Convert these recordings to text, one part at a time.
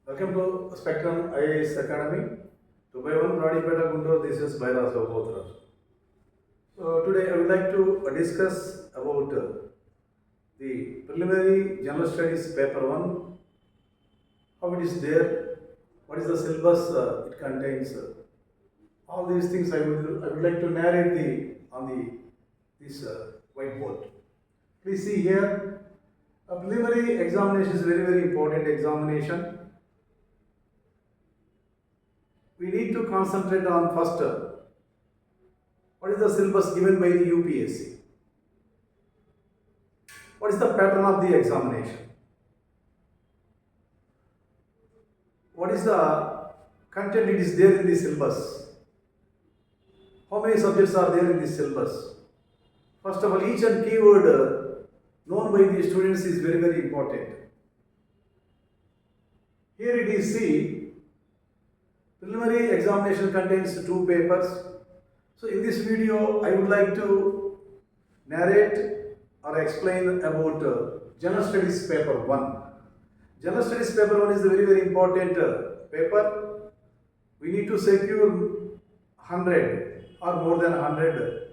Welcome to Spectrum IAS Academy. To by one Pradipeta GUNTUR, this is BYRA SIVA POTHURAJU. So today I would like to discuss about the preliminary general studies paper 1, how it is there, what is the syllabus it contains. All these things I would like to narrate on this whiteboard. Please see here, a preliminary examination is very important examination. We need to concentrate on first, what is the syllabus given by the UPSC? What is the pattern of the examination? What is the content it is there in the syllabus? How many subjects are there in the syllabus? First of all, each and keyword known by the students is very important. Here it is, see, preliminary examination contains 2 papers. So in this video, I would like to narrate or explain about General Studies paper 1. General Studies paper 1 is a very important paper. We need to secure 100 or more than 100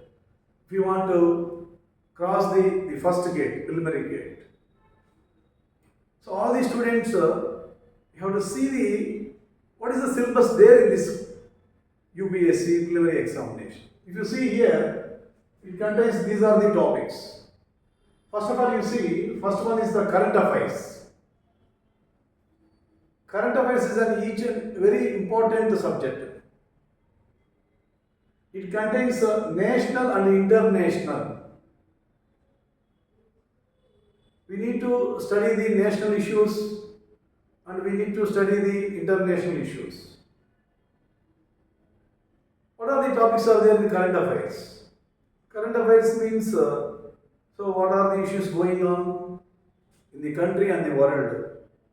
if you want to cross the first gate, preliminary gate. So all the students, you have to see what is the syllabus there in this UPSC preliminary examination. If you see here, it contains, these are the topics. First of all, you see, first one is the current affairs. Current affairs is an each and very important subject. It contains national and international. We need to study the national issues and we need to study the international issues. What are the topics are there in current affairs? Current affairs means, so what are the issues going on in the country and the world?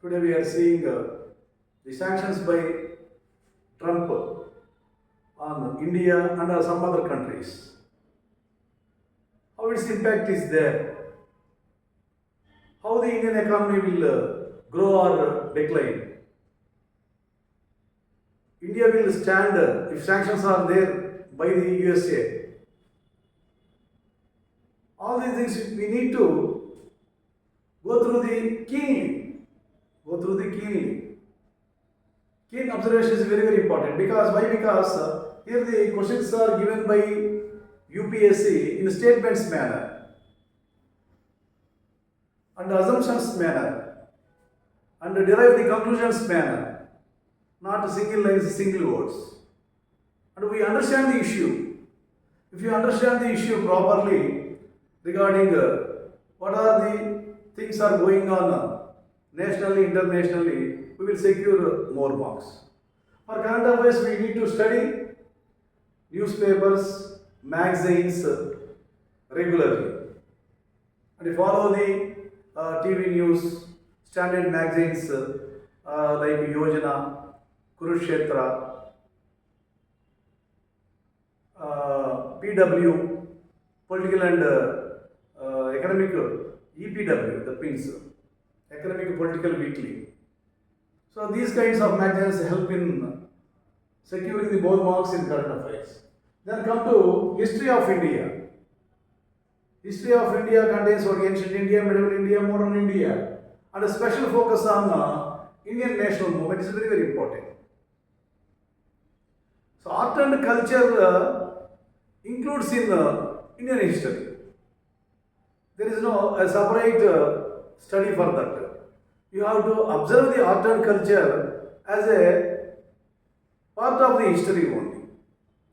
Today we are seeing the sanctions by Trump on India and some other countries. How its impact is there? How the Indian economy will grow or decline? India will stand if sanctions are there by the USA. All these things we need to go through the keenly. Keen observation is very important. Because why? Because here the questions are given by UPSC in statements manner and assumptions manner and derive the conclusions manner, not single lines, single words. And we understand the issue. If you understand the issue properly regarding what are the things are going on nationally, internationally, we will secure more marks. For current affairs, we need to study newspapers, magazines regularly. And follow the TV news, standard magazines like Yojana, Kurukshetra, PW, political and economic, EPW, that means Economic Political Weekly. So these kinds of magazines help in securing the more marks in current affairs. Then come to history of India. History of India contains what ancient India, medieval India, modern India, and a special focus on Indian national movement is very important. So art and culture includes in Indian history. There is no separate study for that. You have to observe the art and culture as a part of the history only.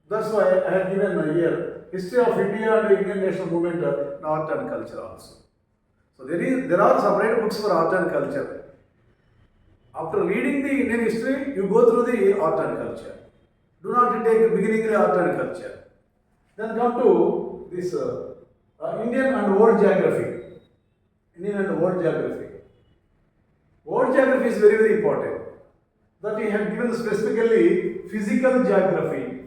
That's why I have given here history of India and Indian national movement, art and culture also. So there are separate books for art and culture. After reading the Indian history, you go through the art and culture. Do not take beginning the art and culture. Then come to this Indian and world geography. Indian and world geography. World geography is very important. That we have given specifically physical geography,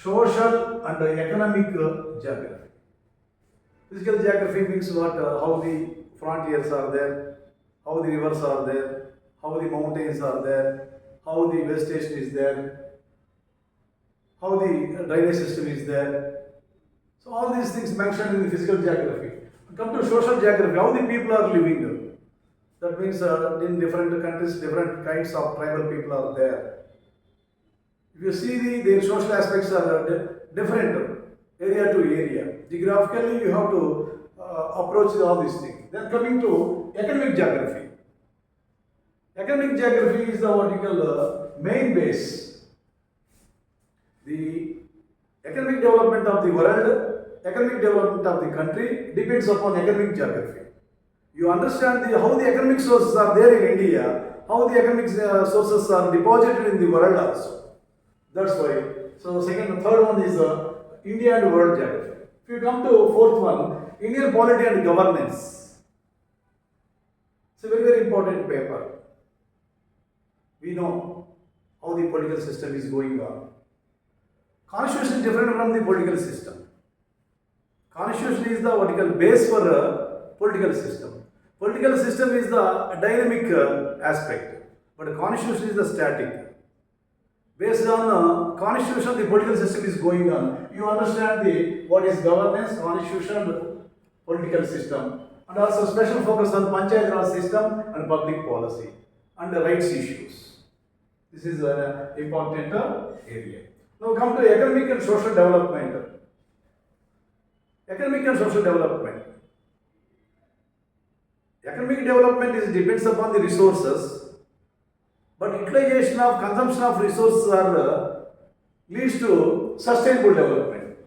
social and economic geography. Physical geography means what? How the frontiers are there, how the rivers are there, how the mountains are there, how the vegetation is there, how the drainage system is there. So all these things mentioned in the physical geography. Come to social geography, how the people are living. That means in different countries, different kinds of tribal people are there. If you see their social aspects are different area to area. Geographically, you have to approach all these things. Then coming to academic geography. Academic geography is the what you call main base. The economic development of the world, economic development of the country depends upon academic geography. You understand how the economic sources are there in India, how the economic sources are deposited in the world also. That's why. So second and third one is India and world geography. If you come to fourth one, Indian polity and governance. It's a very, very important paper. We know how the political system is going on. Constitution is different from the political system. Constitution is the what you call base for a political system. Political system is the dynamic aspect, but constitution is the static. Based on constitution, the political system is going on. You understand what is governance, constitution, political system, and also special focus on panchayat raj system and public policy and the rights issues. This is an important area. Now come to economic and social development. Economic and social development. Economic development depends upon the resources, but utilization of consumption of resources leads to sustainable development.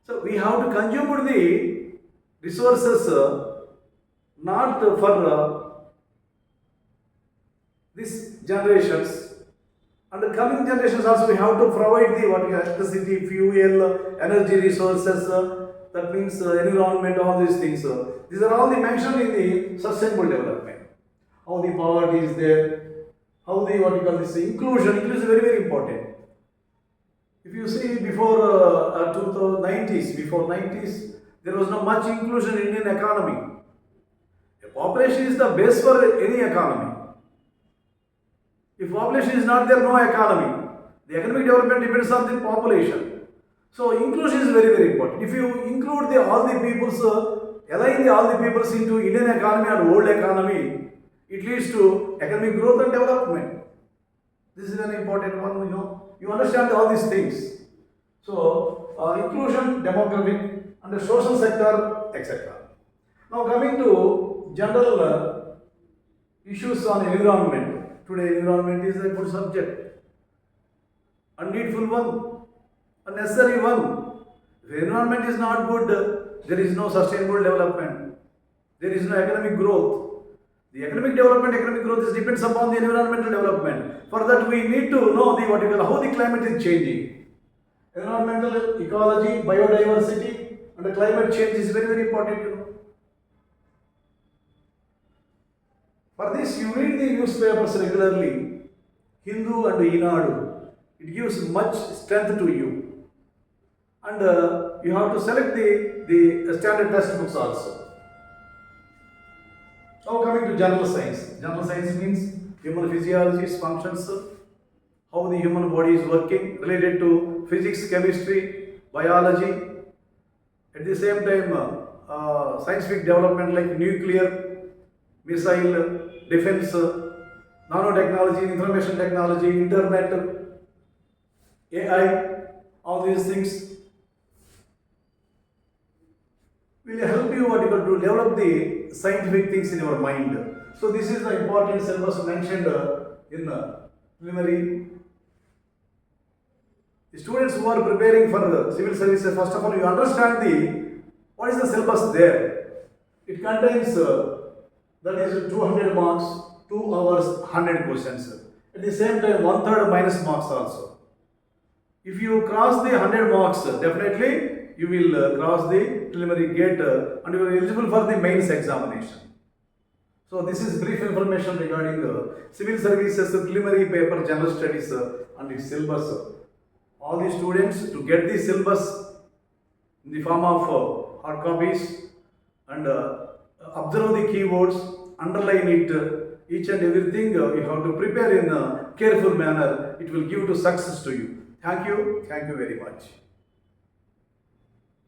So we have to consume the resources not for these generations, and the coming generations also we have to provide the electricity, fuel, energy resources. That means environment, all these things. These are all the mentioned in the sustainable development. How the poverty is there, how the inclusion. Inclusion is very, very important. If you see before 90s, there was not much inclusion in Indian economy. A population is the base for any economy. If population is not there, no economy. The economic development depends on the population. So inclusion is very, very important. If you include all the peoples, align all the peoples into Indian economy and world economy, it leads to economic growth and development. This is an important one, You understand all these things. So inclusion, demographic, and the social sector, etc. Now coming to general issues on environment. Today environment is a good subject, a needful one, a necessary one. If the environment is not good, there is no sustainable development. There is no economic growth. The economic development, economic growth depends upon the environmental development. For that we need to know how the climate is changing. Environmental ecology, biodiversity, and the climate change is very, very important. For this, you read the newspapers regularly, Hindu and Inadu. It gives much strength to you. And you have to select the standard textbooks also. Now coming to general science. General science means human physiology, its functions, how the human body is working, related to physics, chemistry, biology. At the same time, scientific development like nuclear, missile, defense, nanotechnology, information technology, internet, AI, all these things will help you to develop the scientific things in your mind. So this is the important syllabus mentioned in preliminary. The students who are preparing for civil services, first of all, you understand what is the syllabus there. It contains that is 200 marks, 2 hours, 100 questions. At the same time, 1/3 minus marks also. If you cross the 100 marks, definitely you will cross the preliminary gate and you are eligible for the mains examination. So this is brief information regarding civil services preliminary paper, general studies and its syllabus. All the students to get the syllabus in the form of hard copies and observe the keywords, underline it. each and everything you have to prepare in a careful manner. It will give to success to you. Thank you very much.